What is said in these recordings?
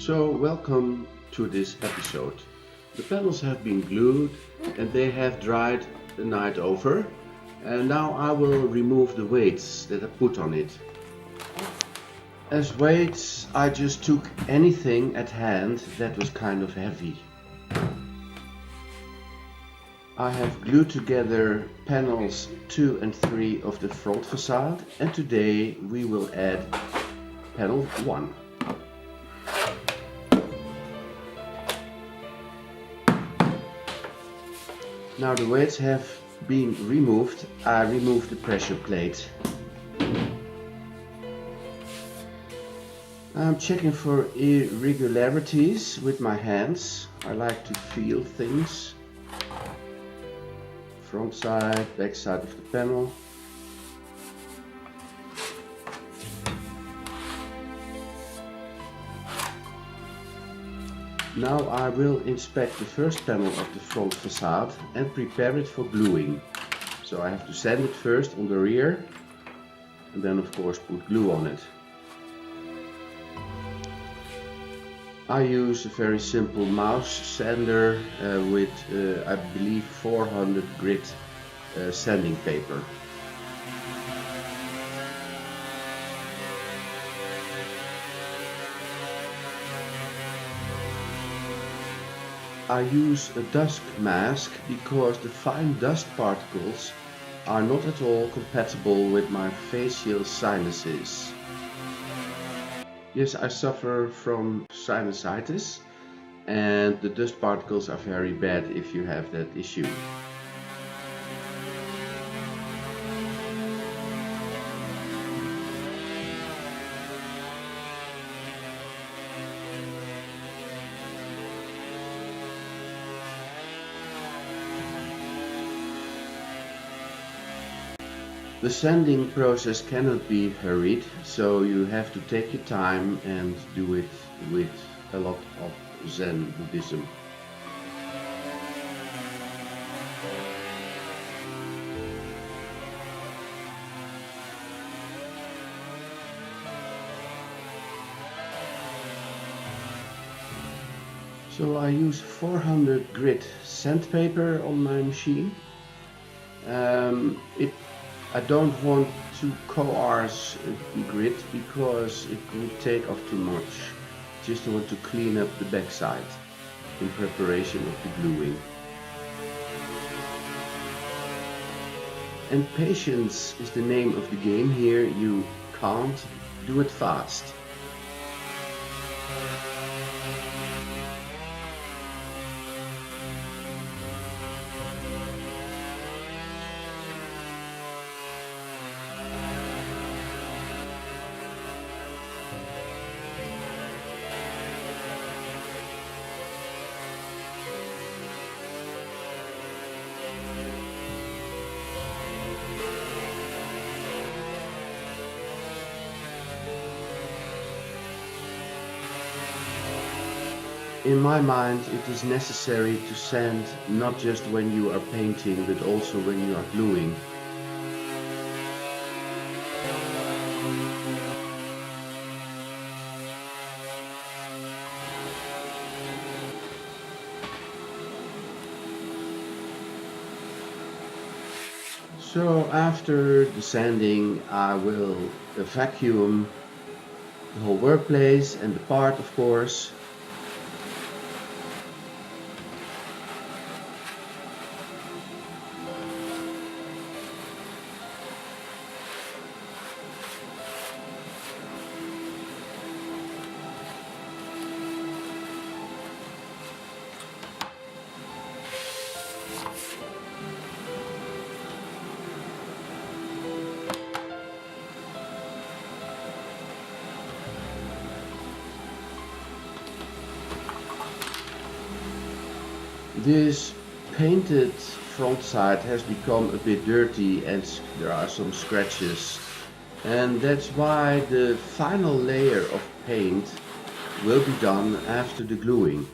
So, welcome to this episode. The panels have been glued and they have dried the night over. And now I will remove the weights that I put on it. As weights, I just took anything at hand that was kind of heavy. I have glued together panels 2 and 3 of the front facade, and today we will add panel 1. Now the weights have been removed. I removed the pressure plate. I'm checking for irregularities with my hands. I like to feel things. Front side, back side of the panel. Now I will inspect the first panel of the front facade and prepare it for gluing. So I have to sand it first on the rear and then of course put glue on it. I use a very simple mouse sander with I believe 400 grit sanding paper. I use a dust mask because the fine dust particles are not at all compatible with my facial sinuses. Yes, I suffer from sinusitis and the dust particles are very bad if you have that issue. The sanding process cannot be hurried, so you have to take your time and do it with a lot of Zen Buddhism. So I use 400 grit sandpaper on my machine. I don't want to coarse the grit because it would take off too much. Just want to clean up the backside in preparation of the gluing. And patience is the name of the game here. You can't do it fast. In my mind, it is necessary to sand not just when you are painting, but also when you are gluing. So after the sanding, I will vacuum the whole workplace and the part, of course. This painted front side has become a bit dirty and there are some scratches, and that's why the final layer of paint will be done after the gluing.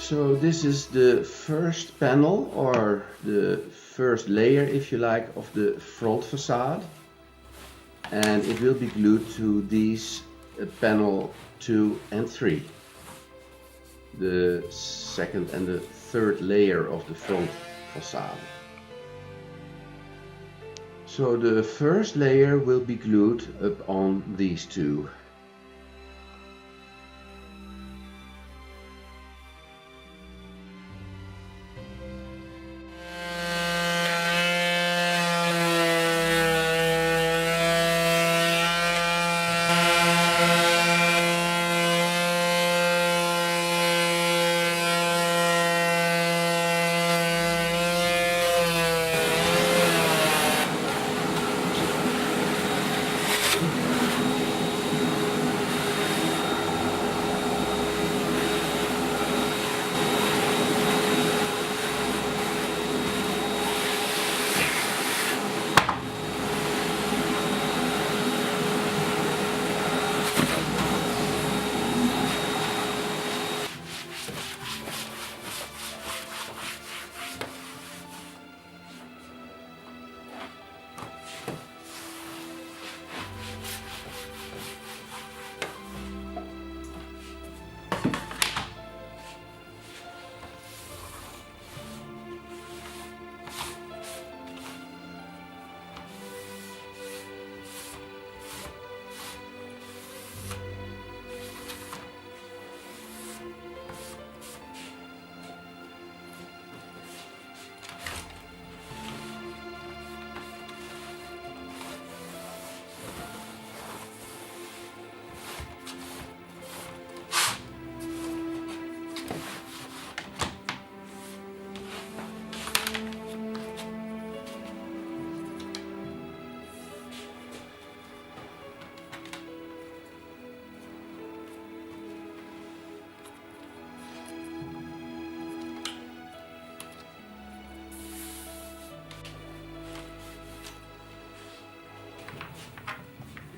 So this is the first panel, or the first layer if you like, of the front facade, and it will be glued to these panel 2 and 3, the second and the third layer of the front facade. So the first layer will be glued up on these two.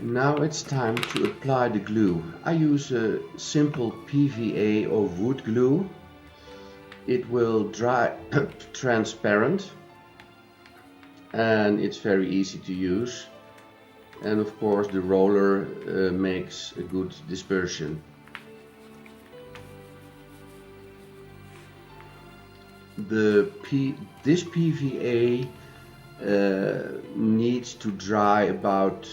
Now it's time to apply the glue. I use a simple PVA or wood glue. It will dry transparent and it's very easy to use. And of course the roller makes a good dispersion. This PVA needs to dry about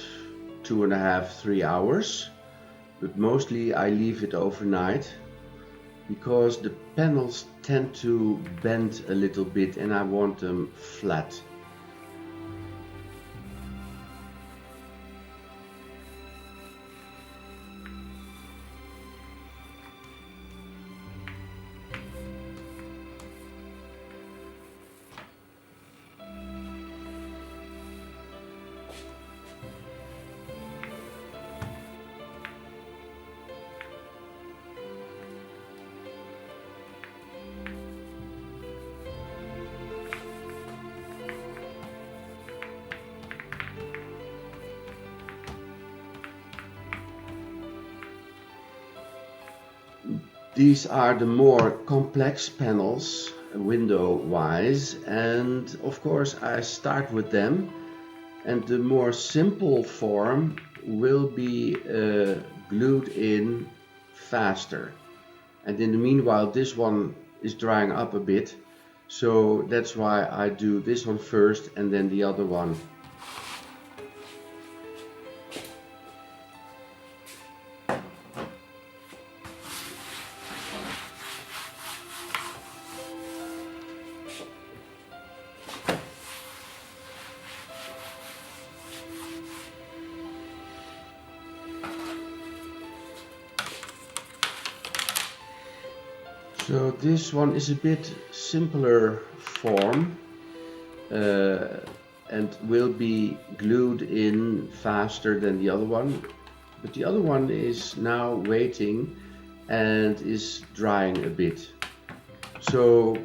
2.5–3 hours, but mostly I leave it overnight because the panels tend to bend a little bit and I want them flat. These are the more complex panels window wise, and of course I start with them, and the more simple form will be glued in faster. And in the meanwhile this one is drying up a bit, so that's why I do this one first and then the other one. So this one is a bit simpler form and will be glued in faster than the other one, but the other one is now waiting and is drying a bit. So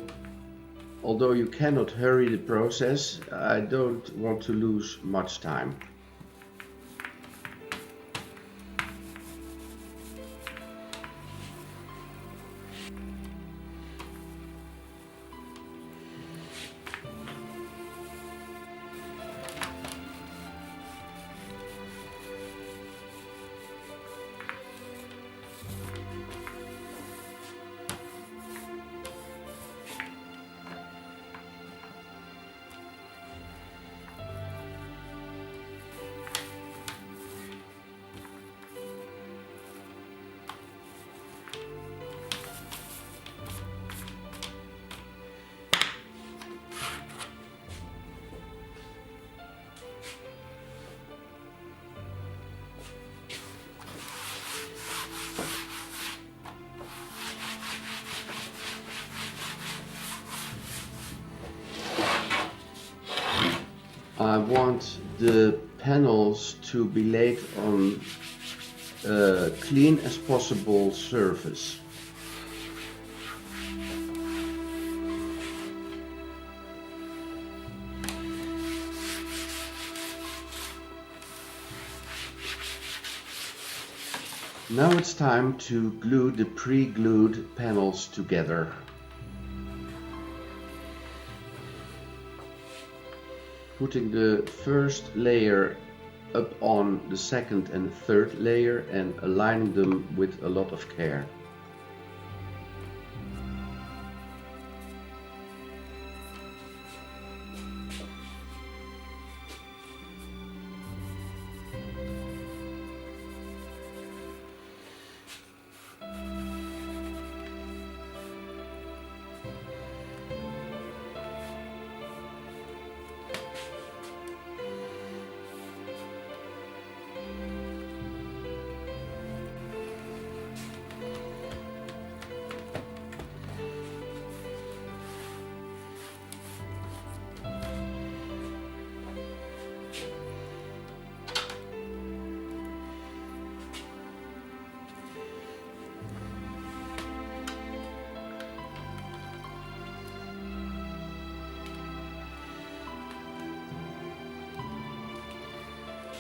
although you cannot hurry the process, I don't want to lose much time. I want the panels to be laid on a clean as possible surface. Now it's time to glue the pre-glued panels together. Putting the first layer up on the second and third layer and aligning them with a lot of care.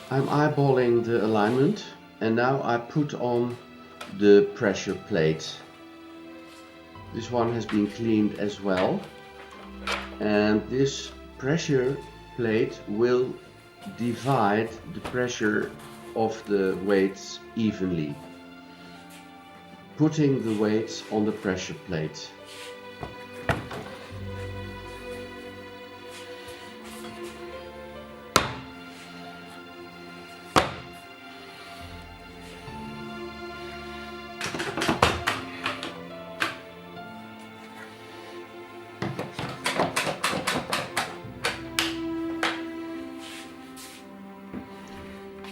I'm eyeballing the alignment and now I put on the pressure plate. This one has been cleaned as well, and this pressure plate will divide the pressure of the weights evenly. Putting the weights on the pressure plate.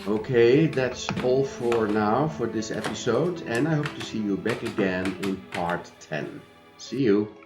Okay, that's all for now for this episode, and I hope to see you back again in part 10. See you!